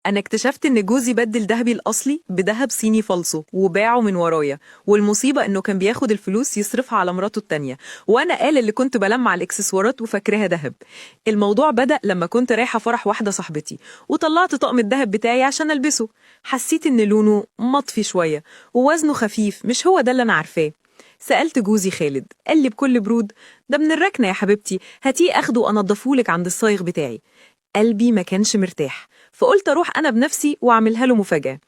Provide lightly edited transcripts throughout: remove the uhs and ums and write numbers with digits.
أنا اكتشفت إن جوزي بدل دهبي الأصلي بدهب صيني فالصو وباعه من ورايا، والمصيبة إنه كان بياخد الفلوس يصرفها على مراته التانية، وأنا قال اللي كنت بلمع الإكسسوارات وفاكراها دهب. الموضوع بدأ لما كنت رايحة فرح واحدة صاحبتي، وطلعت طقم الدهب بتاعي عشان ألبسه. حسيت إن لونه مطفي شوية ووزنه خفيف، مش هو ده اللي أنا عارفاه. سألت جوزي خالد، قال لي بكل برود: ده من الركنة يا حبيبتي، هاتيه أخده وأنضفهولك عند الصايغ بتاعي. قلبي ما كانش مرتاح، فقلت أروح أنا بنفسي وأعملها له مفاجأة.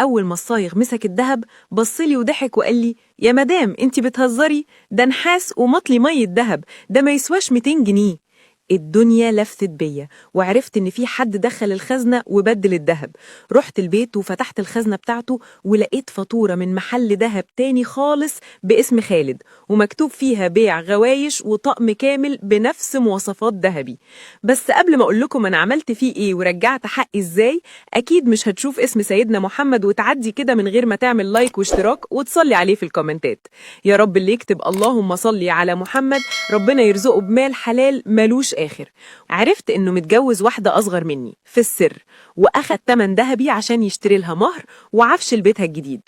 أول ما الصايغ مسك الدهب بصلي وضحك وقال لي: يا مدام انتي بتهزري، ده نحاس ومطلي مية دهب، ده ما يسواش 200 جنيه. الدنيا لفتت بيا وعرفت إن في حد دخل الخزنة وبدل الدهب. رحت البيت وفتحت الخزنة بتاعته ولقيت فاتورة من محل دهب تاني خالص باسم خالد، ومكتوب فيها بيع غوايش وطقم كامل بنفس مواصفات دهبي. بس قبل ما أقول لكم أنا عملت فيه إيه ورجعت حقي إزاي، أكيد مش هتشوف اسم سيدنا محمد وتعدي كده من غير ما تعمل لايك واشتراك وتصلي عليه في الكومنتات. يا رب اللي يكتب اللهم صلي على محمد ربنا يرزقه بمال حلال ملوش آخر. عرفت إنه متجوز واحدة أصغر مني في السر، وأخد تمن دهبي عشان يشتري لها مهر وعفش لبيتها الجديد.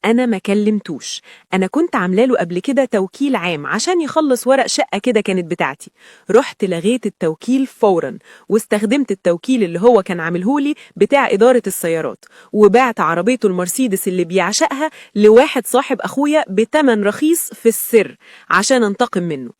أنا ما كلمتوش، أنا كنت عاملاله قبل كده توكيل عام عشان يخلص ورق شقة كده كانت بتاعتي. رحت لغيت التوكيل فورا، واستخدمت التوكيل اللي هو كان عاملهولي بتاع إدارة السيارات، وبعت عربيته المرسيدس اللي بيعشقها لواحد صاحب أخويا بتمن رخيص في السر عشان انتقم منه.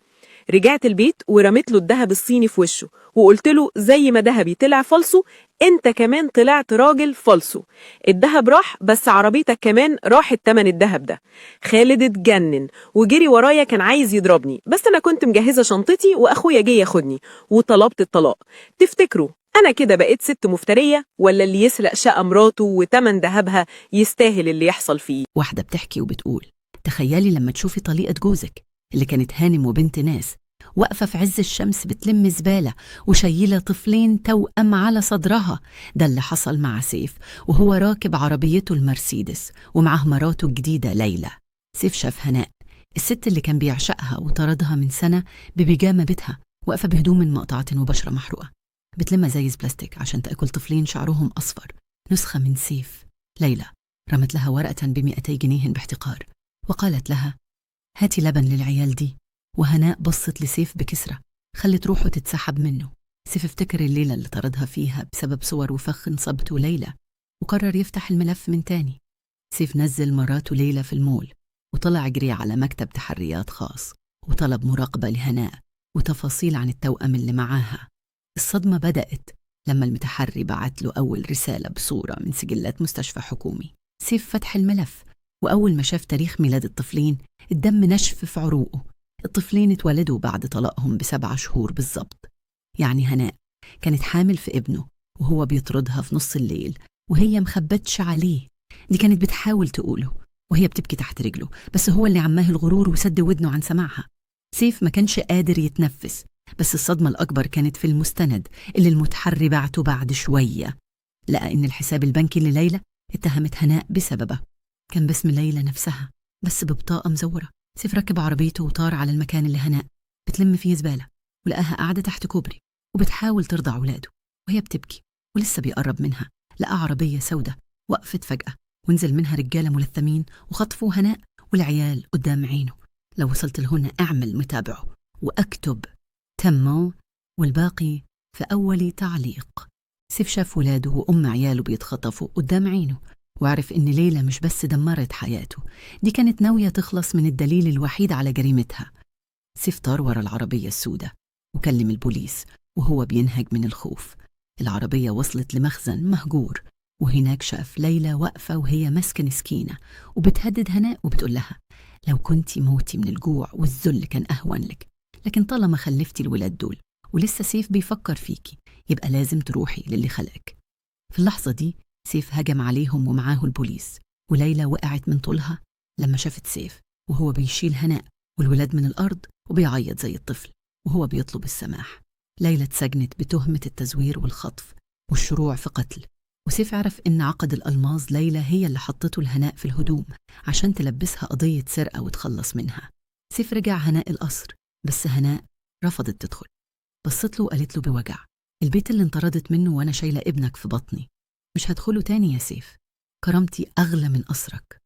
رجعت البيت ورميت له الدهب الصيني في وشه، وقلت له: زي ما دهبي طلع فالصو، انت كمان طلعت راجل فالصو. الدهب راح، بس عربيتك كمان راحت تمن الدهب ده. خالد اتجنن وجري ورايا، كان عايز يضربني، بس انا كنت مجهزة شنطتي واخويا جه ياخدني، وطلبت الطلاق. تفتكروا انا كده بقيت ست مفترية، ولا اللي يسرق شقة مراته وتمن دهبها يستاهل اللي يحصل فيه؟ واحدة بتحكي وبتقول: تخيلي لما تشوفي طليقة جوزك اللي كانت هانم وبنت ناس واقفة في عز الشمس بتلم زبالة وشايلة طفلين توأم على صدرها. ده اللي حصل مع سيف وهو راكب عربيته المرسيدس ومعاه مراته الجديدة ليلى. سيف شاف هناء، الست اللي كان بيعشقها وطردها من سنة، ببيجامة بيتها واقفة بهدوم مقطعة وبشرة محروقة بتلم زيز بلاستيك عشان تأكل طفلين شعرهم أصفر، نسخة من سيف. ليلى رمت لها ورقة ب200 جنيه باحتقار وقالت لها: هاتي لبن للعيال دي. وهناء بصت لسيف بكسرة، خلت روحه تتسحب منه. سيف افتكر الليلة اللي طردها فيها بسبب صور وفخ نصبته ليلى، وقرر يفتح الملف من تاني. سيف نزل مراته ليلى في المول وطلع جري على مكتب تحريات خاص، وطلب مراقبة لهناء وتفاصيل عن التوأم اللي معاها. الصدمة بدأت لما المتحري بعت له أول رسالة بصورة من سجلات مستشفى حكومي. سيف فتح الملف، وأول ما شاف تاريخ ميلاد الطفلين الدم نشف في عروقه. الطفلين اتولدوا بعد طلاقهم ب7 شهور بالظبط. يعني هناء كانت حامل في ابنه وهو بيطردها في نص الليل وهي مخبتش عليه. دي كانت بتحاول تقوله وهي بتبكي تحت رجله، بس هو اللي عماه الغرور وسد ودنه عن سماعها. سيف ما كانش قادر يتنفس، بس الصدمة الأكبر كانت في المستند اللي المتحري بعته بعد شوية. لقى إن الحساب البنكي اللي ليلى اتهمت هناء بسببه كان باسم ليلى نفسها، بس ببطاقة مزورة. سيف ركب عربيته وطار على المكان اللي هناء بتلم فيه زبالة، ولقاها قاعدة تحت كوبري وبتحاول ترضع ولاده وهي بتبكي. ولسه بيقرب منها لقى عربية سودة وقفت فجأة، ونزل منها رجالة ملثمين وخطفوا هناء والعيال قدام عينه. لو وصلت لهنا اعمل متابعه واكتب تموا، والباقي في أول تعليق. سيف شاف ولاده وأم عياله بيتخطفوا قدام عينه، وعرف إن ليلى مش بس دمرت حياته، دي كانت ناوية تخلص من الدليل الوحيد على جريمتها. سيف طار ورا العربية السوداء وكلم البوليس وهو بينهج من الخوف. العربية وصلت لمخزن مهجور، وهناك شاف ليلى واقفة وهي ماسكة مسكينة وبتهدد هناء وبتقول لها: لو كنتي موتي من الجوع والذل كان أهون لك، لكن طالما خلفتي الولاد دول ولسه سيف بيفكر فيكي يبقى لازم تروحي للي خلقك. في اللحظة دي سيف هجم عليهم ومعاه البوليس، وليلى وقعت من طولها لما شافت سيف وهو بيشيل هناء والولاد من الأرض وبيعيط زي الطفل وهو بيطلب السماح. ليلى اتسجنت بتهمة التزوير والخطف والشروع في قتل، وسيف عرف إن عقد الألماظ ليلى هي اللي حطته الهناء في الهدوم عشان تلبسها قضية سرقة وتخلص منها. سيف رجع هناء القصر، بس هناء رفضت تدخل. بصت له وقالت له بوجع: البيت اللي انطردت منه وأنا شايلة ابنك في بطني، مش هدخله تاني يا سيف، كرامتي أغلى من قصرك.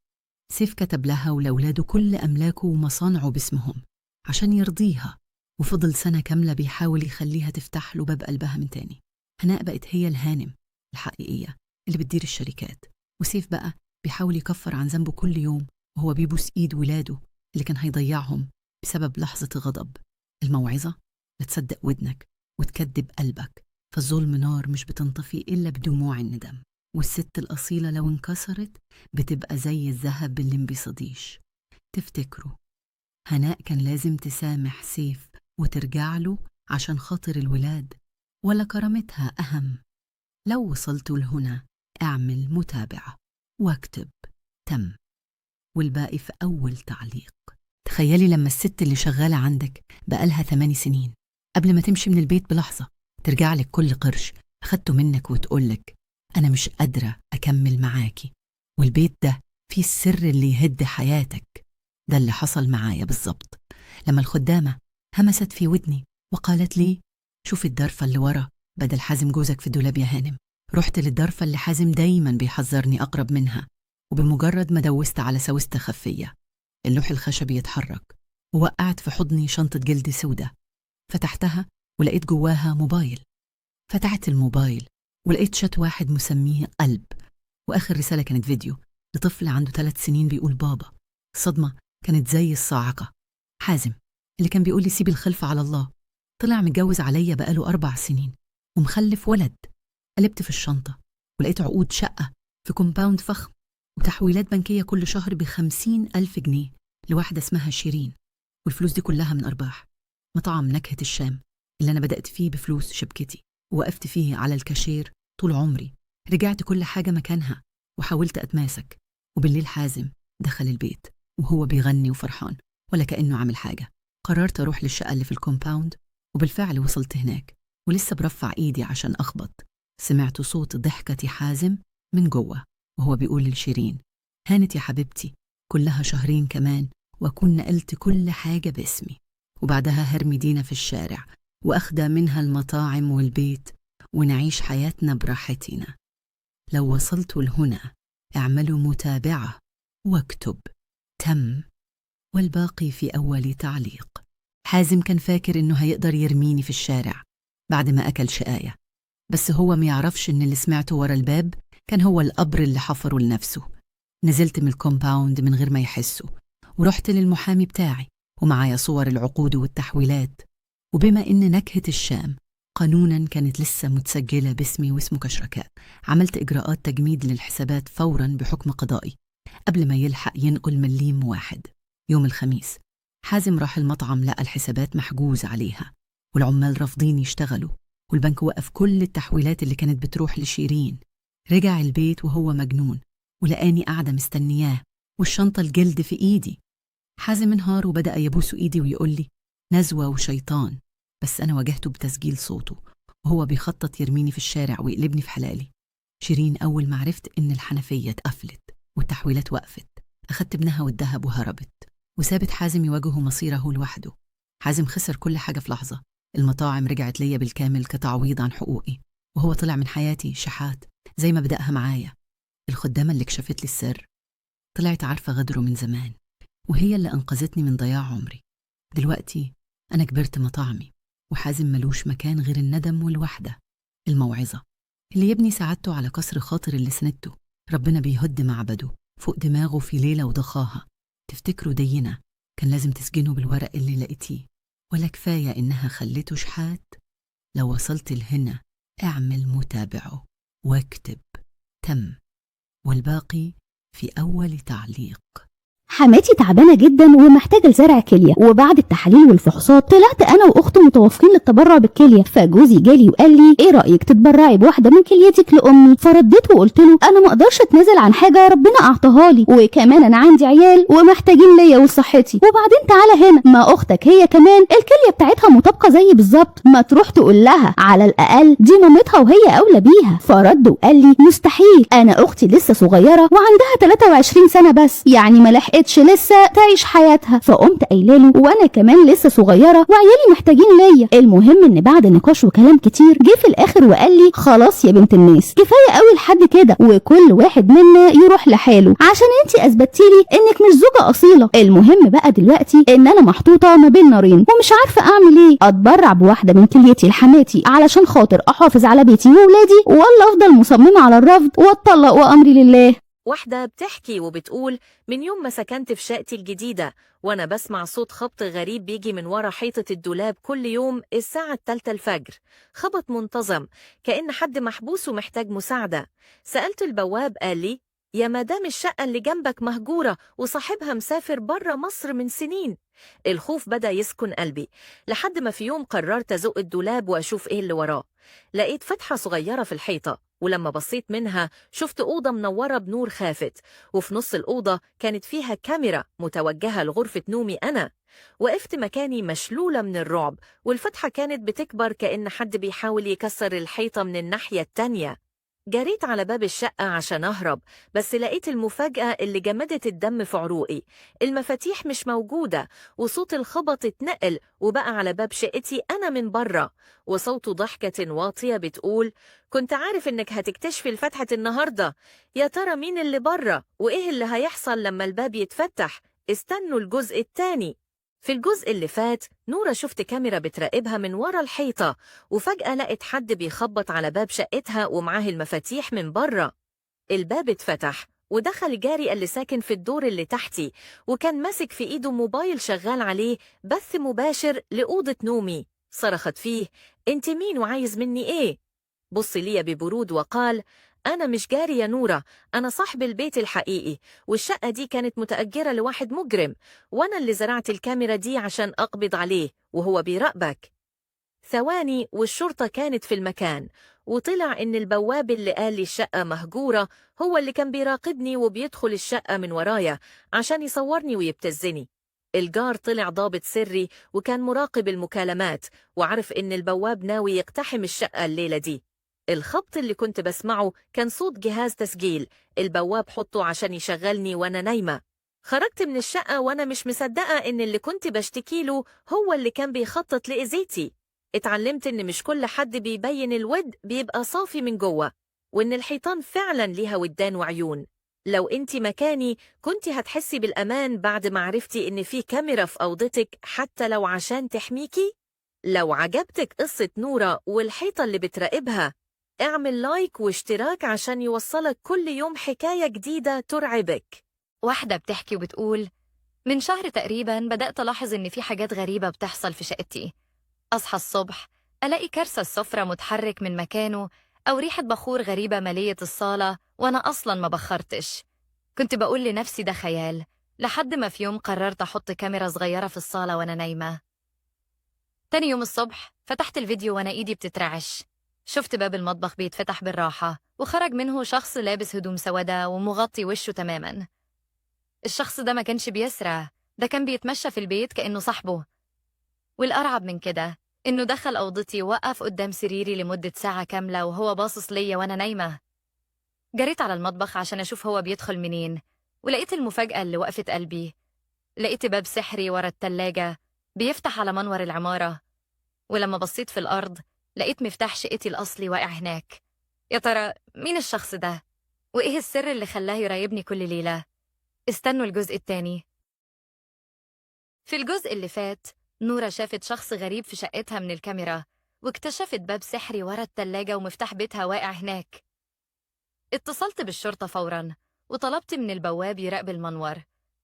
سيف كتب لها ولأولاده كل أملاكه ومصانعه باسمهم عشان يرضيها، وفضل سنة كاملة بيحاول يخليها تفتح له باب قلبها من تاني. هناء بقت هي الهانم الحقيقية اللي بتدير الشركات، وسيف بقى بيحاول يكفر عن ذنبه كل يوم وهو بيبوس إيد ولاده اللي كان هيضيعهم بسبب لحظة غضب. الموعظة: لا تصدق ودنك وتكذب قلبك، فالظلم نار مش بتنطفي إلا بدموع الندم، والست الأصيلة لو انكسرت بتبقى زي الذهب اللي مبيصديش. تفتكروا هناء كان لازم تسامح سيف وترجع له عشان خاطر الولاد، ولا كرامتها أهم؟ لو وصلتوا لهنا اعمل متابعة واكتب تم، والباقي في أول تعليق. تخيلي لما الست اللي شغالة عندك بقالها 8 سنين قبل ما تمشي من البيت بلحظة ترجع لك كل قرش أخدته منك وتقولك أنا مش قادرة أكمل معاكي، والبيت ده فيه السر اللي يهد حياتك. ده اللي حصل معايا بالظبط لما الخدامة همست في ودني وقالت لي شوفي الضرفة اللي ورا بدل حازم جوزك في الدولاب يا هانم. رحت للضرفة اللي حازم دايما بيحذرني أقرب منها، وبمجرد ما دوست على سوستة خفية اللوح الخشبي يتحرك، ووقعت في حضني شنطة جلد سودة. فتحتها ولقيت جواها موبايل. فتحت الموبايل ولقيت شات واحد مسميه قلب، وآخر رسالة كانت فيديو لطفل عنده 3 سنين بيقول بابا. الصدمة كانت زي الصاعقة. حازم اللي كان بيقول لي سيب الخلفة على الله طلع متجوز عليا بقاله 4 سنين ومخلف ولد. قلبت في الشنطة ولقيت عقود شقة في كومباوند فخم وتحويلات بنكية كل شهر ب50,000 جنيه لواحدة اسمها شيرين، والفلوس دي كلها من أرباح مطعم نكهة الشام اللي أنا بدأت فيه بفلوس شبكتي ووقفت فيه على الكاشير طول عمري. رجعت كل حاجة مكانها وحاولت أتماسك، وبالليل حازم دخل البيت وهو بيغني وفرحان ولا كأنه عامل حاجة. قررت أروح للشقة اللي في الكومباوند، وبالفعل وصلت هناك ولسه برفع إيدي عشان أخبط سمعت صوت ضحكة حازم من جوه وهو بيقول لشيرين هانت يا حبيبتي كلها شهرين كمان وأكون نقلت كل حاجة باسمي، وبعدها هرمي دينا في الشارع وأخدى منها المطاعم والبيت ونعيش حياتنا براحتنا. لو وصلتوا لهنا اعملوا متابعة واكتب تم، والباقي في أول تعليق. حازم كان فاكر إنه هيقدر يرميني في الشارع بعد ما أكل شقاية، بس هو ما يعرفش إن اللي سمعته ورا الباب كان هو القبر اللي حفره لنفسه. نزلت من الكومباوند من غير ما يحسوا ورحت للمحامي بتاعي ومعايا صور العقود والتحويلات، وبما إن نكهة الشام قانوناً كانت لسه متسجلة باسمي واسمه كشركاء، عملت إجراءات تجميد للحسابات فوراً بحكم قضائي قبل ما يلحق ينقل مليم واحد. يوم الخميس حازم راح المطعم لقى الحسابات محجوز عليها والعمال رافضين يشتغلوا والبنك وقف كل التحويلات اللي كانت بتروح لشيرين. رجع البيت وهو مجنون ولقاني قاعدة مستنياه والشنطة الجلد في إيدي. حازم انهار وبدأ يبوس إيدي ويقول لي نزوة وشيطان، بس أنا واجهته بتسجيل صوته وهو بيخطط يرميني في الشارع ويقلبني في حلالي. شيرين أول ما عرفت إن الحنفية اتقفلت والتحويلات وقفت أخدت ابنها والذهب وهربت وسابت حازم يواجه مصيره لوحده. حازم خسر كل حاجة في لحظة، المطاعم رجعت ليا بالكامل كتعويض عن حقوقي، وهو طلع من حياتي شحات زي ما بدأها معايا. الخدامة اللي كشفت لي السر طلعت عارفة غدره من زمان، وهي اللي أنقذتني من ضياع عمري. دلوقتي أنا كبرت مطاعمي وحازم ملوش مكان غير الندم والوحدة. الموعظة اللي يبني سعادته على كسر خاطر اللي سندته ربنا بيهد معبده فوق دماغه في ليلة وضخاها. تفتكروا دينا كان لازم تسجنه بالورق اللي لقيتيه، ولا كفاية إنها خلته شحات؟ لو وصلت لهنا اعمل متابعه واكتب تم، والباقي في أول تعليق. حماتي تعبانه جدا ومحتاجه لزرع كليه، وبعد التحاليل والفحوصات طلعت انا واختي متوافقين للتبرع بالكليه. فجوزي جالي وقال لي ايه رايك تتبرعي بواحده من كليتك لامي؟ فرديت وقلت له انا ما اقدرش اتنازل عن حاجه ربنا اعطاها لي، وكمان انا عندي عيال ومحتاجين ليا وصحتي. وبعدين تعالى هنا، ما اختك هي كمان الكليه بتاعتها مطابقه زي بالظبط، ما تروح تقول لها على الاقل دي مامتها وهي اولى بيها. فرد وقال لي مستحيل، انا اختي لسه صغيره وعندها 23 سنه بس، يعني ما لحقتش لحقتش لسه تعيش حياتها. فقمت قايله له وانا كمان لسه صغيره وعيالي محتاجين ليا. المهم ان بعد نقاش وكلام كتير جه في الاخر وقال لي خلاص يا بنت الناس، كفايه قوي لحد كده، وكل واحد منا يروح لحاله عشان انتي اثبتي لي انك مش زوجه اصيله. المهم بقى دلوقتي ان انا محطوطه ما بين نارين ومش عارفه اعمل ايه، اتبرع بواحده من كليتي لحماتي علشان خاطر احافظ على بيتي وولادي، ولا افضل مصممه على الرفض واتطلق وامري لله. واحدة بتحكي وبتقول: من يوم ما سكنت في شقتي الجديدة وأنا بسمع صوت خبط غريب بيجي من ورا حيطة الدولاب كل يوم الساعة 3 الفجر، خبط منتظم كأن حد محبوس ومحتاج مساعدة. سألت البواب قال لي: يا مدام الشقة اللي جنبك مهجورة وصاحبها مسافر برا مصر من سنين. الخوف بدأ يسكن قلبي لحد ما في يوم قررت أزق الدولاب وأشوف إيه اللي وراه. لقيت فتحة صغيرة في الحيطة، ولما بصيت منها شفت أوضة منورة بنور خافت، وفي نص الأوضة كانت فيها كاميرا متوجهة لغرفة نومي أنا. وقفت مكاني مشلولة من الرعب، والفتحة كانت بتكبر كأن حد بيحاول يكسر الحيطة من الناحية التانية. جريت على باب الشقة عشان أهرب، بس لقيت المفاجأة اللي جمدت الدم في عروقي. المفاتيح مش موجودة، وصوت الخبط اتنقل وبقى على باب شقتي أنا من برا، وصوت ضحكة واطية بتقول: كنت عارف إنك هتكتشفي الفتحة النهاردة. يا ترى مين اللي برا وإيه اللي هيحصل لما الباب يتفتح؟ استنوا الجزء التاني. في الجزء اللي فات نورة شفت كاميرا بتراقبها من ورا الحيطة، وفجأة لقت حد بيخبط على باب شقتها ومعاه المفاتيح من برا. الباب اتفتح ودخل جاري اللي ساكن في الدور اللي تحتي، وكان ماسك في ايده موبايل شغال عليه بث مباشر لأوضة نومي. صرخت فيه: انت مين وعايز مني ايه؟ بص لي ببرود وقال: أنا مش جاري يا نورة، أنا صاحب البيت الحقيقي، والشقة دي كانت متأجرة لواحد مجرم، وأنا اللي زرعت الكاميرا دي عشان أقبض عليه وهو بيراقبك. ثواني والشرطة كانت في المكان، وطلع إن البواب اللي قال لي الشقة مهجورة هو اللي كان بيراقبني وبيدخل الشقة من ورايا عشان يصورني ويبتزني. الجار طلع ضابط سري وكان مراقب المكالمات، وعرف إن البواب ناوي يقتحم الشقة الليلة دي. الخبط اللي كنت بسمعه كان صوت جهاز تسجيل البواب حطه عشان يشغلني وأنا نايمة. خرجت من الشقة وأنا مش مصدقة إن اللي كنت بشتكي له هو اللي كان بيخطط لإذيتي. اتعلمت إن مش كل حد بيبين الود بيبقى صافي من جوه، وإن الحيطان فعلا ليها ودان وعيون. لو انتي مكاني كنتي هتحسي بالأمان بعد ما عرفتي إن في كاميرا في أوضتك حتى لو عشان تحميكي؟ لو عجبتك قصة نورة والحيطة اللي بتراقبها، اعمل لايك واشتراك عشان يوصلك كل يوم حكاية جديدة ترعبك. واحدة بتحكي وبتقول: من شهر تقريبا بدأت ألاحظ إن في حاجات غريبة بتحصل في شقتي. أصحى الصبح ألاقي كرسي السفرة متحرك من مكانه، أو ريحة بخور غريبة مالية الصالة وأنا أصلاً ما بخرتش. كنت بقول لنفسي ده خيال، لحد ما في يوم قررت أحط كاميرا صغيرة في الصالة وأنا نايمة. تاني يوم الصبح فتحت الفيديو وأنا إيدي بتترعش. شفت باب المطبخ بيتفتح بالراحة وخرج منه شخص لابس هدوم سوداء ومغطي وشه تماماً. الشخص ده ما كانش بيسرع، ده كان بيتمشى في البيت كأنه صاحبه. والأرعب من كده إنه دخل أوضتي ووقف قدام سريري لمدة ساعة كاملة وهو باصص ليا وأنا نايمة. جريت على المطبخ عشان أشوف هو بيدخل منين، ولقيت المفاجأة اللي وقفت قلبي. لقيت باب سحري ورا التلاجة بيفتح على منور العمارة، ولما بصيت في الأرض لقيت مفتاح شقتي الأصلي واقع هناك. يا ترى مين الشخص ده؟ وإيه السر اللي خلاه يراقبني كل ليلة؟ استنوا الجزء التاني. في الجزء اللي فات نورة شافت شخص غريب في شقتها من الكاميرا، واكتشفت باب سحري ورا التلاجة ومفتاح بيتها واقع هناك. اتصلت بالشرطة فوراً وطلبت من البواب يراقب المنور،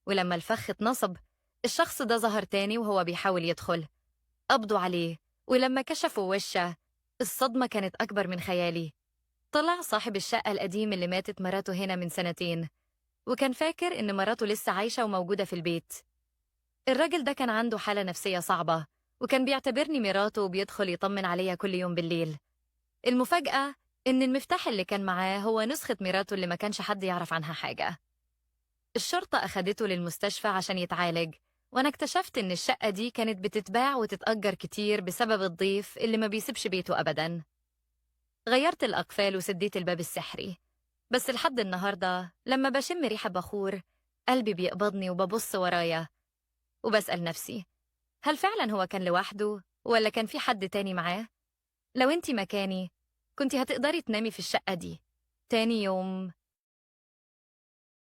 ولما الفخ اتنصب الشخص ده ظهر تاني وهو بيحاول يدخل. قبضوا عليه، ولما كشفوا وشه الصدمة كانت أكبر من خيالي. طلع صاحب الشقة القديم اللي ماتت مراته هنا من 2 سنين، وكان فاكر إن مراته لسه عايشة وموجودة في البيت. الراجل ده كان عنده حالة نفسية صعبة، وكان بيعتبرني مراته وبيدخل يطمن عليا كل يوم بالليل. المفاجأة إن المفتاح اللي كان معاه هو نسخة مراته اللي ما كانش حد يعرف عنها حاجة. الشرطة أخدته للمستشفى عشان يتعالج، وأنا اكتشفت إن الشقة دي كانت بتتباع وتتأجر كتير بسبب الضيف اللي ما بيسيبش بيته أبداً. غيرت الأقفال وسديت الباب السحري، بس لحد النهاردة لما بشم ريحة بخور قلبي بيقبضني وببص ورايا وبسأل نفسي، هل فعلا هو كان لوحده ولا كان في حد تاني معاه؟ لو انتي مكاني كنتي هتقدري تنامي في الشقة دي؟ تاني يوم